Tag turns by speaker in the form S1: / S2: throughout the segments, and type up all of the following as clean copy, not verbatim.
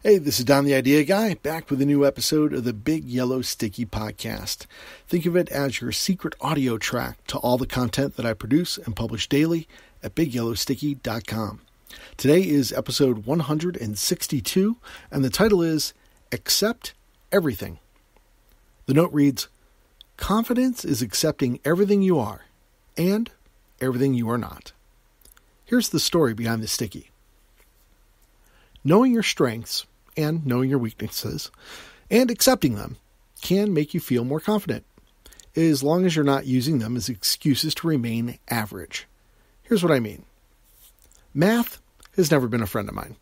S1: Hey, this is Don the Idea Guy, back with a new episode of the Big Yellow Sticky Podcast. Think of it as your secret audio track to all the content that I produce and publish daily at BigYellowSticky.com. Today is episode 162, and the title is Accept Everything. The note reads, Confidence is accepting everything you are and everything you are not. Here's the story behind the sticky. Knowing your strengths and knowing your weaknesses and accepting them can make you feel more confident, as long as you're not using them as excuses to remain average. Here's what I mean. Math has never been a friend of mine.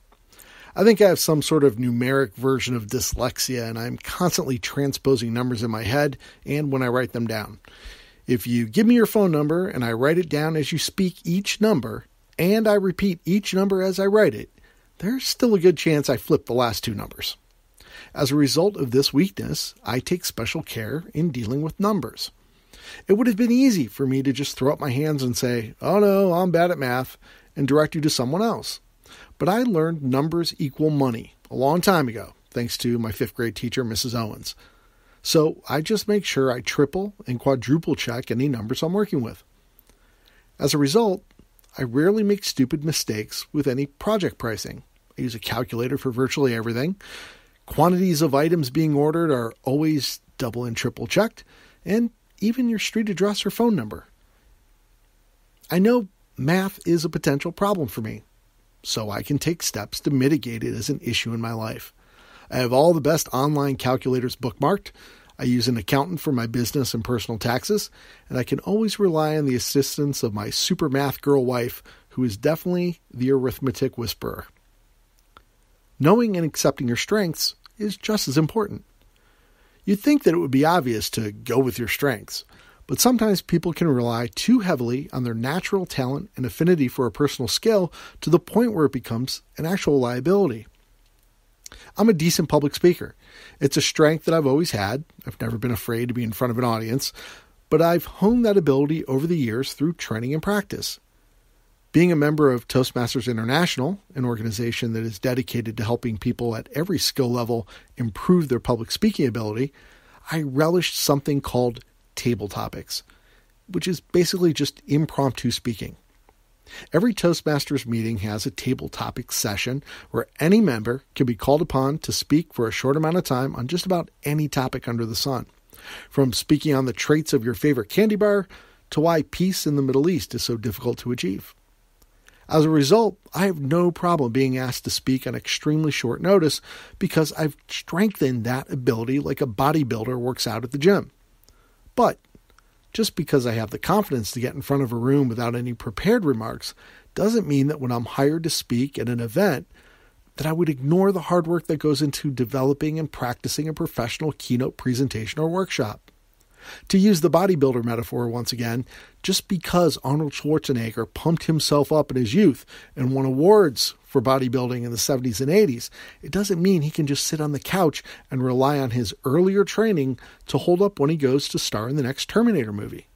S1: I think I have some sort of numeric version of dyslexia, and I'm constantly transposing numbers in my head and when I write them down. If you give me your phone number and I write it down as you speak each number, and I repeat each number as I write it, there's still a good chance I flip the last two numbers. As a result of this weakness, I take special care in dealing with numbers. It would have been easy for me to just throw up my hands and say, oh no, I'm bad at math, and direct you to someone else. But I learned numbers equal money a long time ago, thanks to my 5th grade teacher, Mrs. Owens. So I just make sure I triple and quadruple check any numbers I'm working with. As a result, I rarely make stupid mistakes with any project pricing. I use a calculator for virtually everything. Quantities of items being ordered are always double and triple checked, and even your street address or phone number. I know math is a potential problem for me, so I can take steps to mitigate it as an issue in my life. I have all the best online calculators bookmarked. I use an accountant for my business and personal taxes, and I can always rely on the assistance of my super math girl wife, who is definitely the arithmetic whisperer. Knowing and accepting your strengths is just as important. You'd think that it would be obvious to go with your strengths, but sometimes people can rely too heavily on their natural talent and affinity for a personal skill to the point where it becomes an actual liability. I'm a decent public speaker. It's a strength that I've always had. I've never been afraid to be in front of an audience, but I've honed that ability over the years through training and practice. Being a member of Toastmasters International, an organization that is dedicated to helping people at every skill level improve their public speaking ability, I relished something called table topics, which is basically just impromptu speaking. Every Toastmasters meeting has a table topics session where any member can be called upon to speak for a short amount of time on just about any topic under the sun, from speaking on the traits of your favorite candy bar to why peace in the Middle East is so difficult to achieve. As a result, I have no problem being asked to speak on extremely short notice because I've strengthened that ability like a bodybuilder works out at the gym. But just because I have the confidence to get in front of a room without any prepared remarks doesn't mean that when I'm hired to speak at an event that I would ignore the hard work that goes into developing and practicing a professional keynote presentation or workshop. To use the bodybuilder metaphor once again, just because Arnold Schwarzenegger pumped himself up in his youth and won awards for bodybuilding in the 70s and 80s, it doesn't mean he can just sit on the couch and rely on his earlier training to hold up when he goes to star in the next Terminator movie.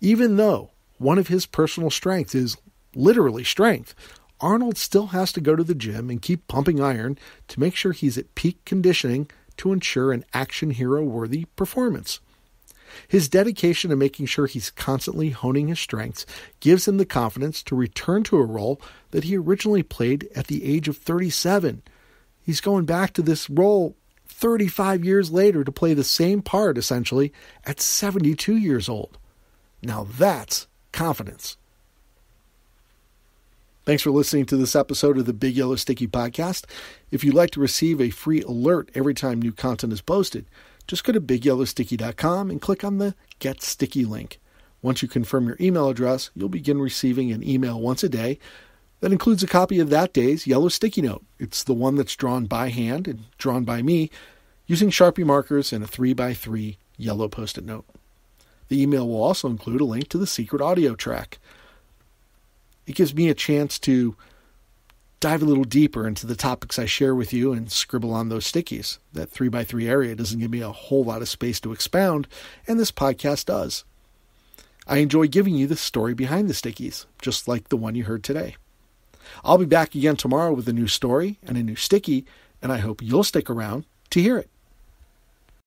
S1: Even though one of his personal strengths is literally strength, Arnold still has to go to the gym and keep pumping iron to make sure he's at peak conditioning to ensure an action hero-worthy performance. His dedication to making sure he's constantly honing his strengths gives him the confidence to return to a role that he originally played at the age of 37. He's going back to this role 35 years later to play the same part, essentially, at 72 years old. Now that's confidence. Thanks for listening to this episode of the Big Yellow Sticky Podcast. If you'd like to receive a free alert every time new content is posted, just go to BigYellowSticky.com and click on the Get Sticky link. Once you confirm your email address, you'll begin receiving an email once a day that includes a copy of that day's Yellow Sticky Note. It's the one that's drawn by hand and drawn by me using Sharpie markers and a 3x3 yellow Post-it note. The email will also include a link to the secret audio track. It gives me a chance to dive a little deeper into the topics I share with you and scribble on those stickies. That 3x3 area doesn't give me a whole lot of space to expound, and this podcast does. I enjoy giving you the story behind the stickies, just like the one you heard today. I'll be back again tomorrow with a new story and a new sticky, and I hope you'll stick around to hear it.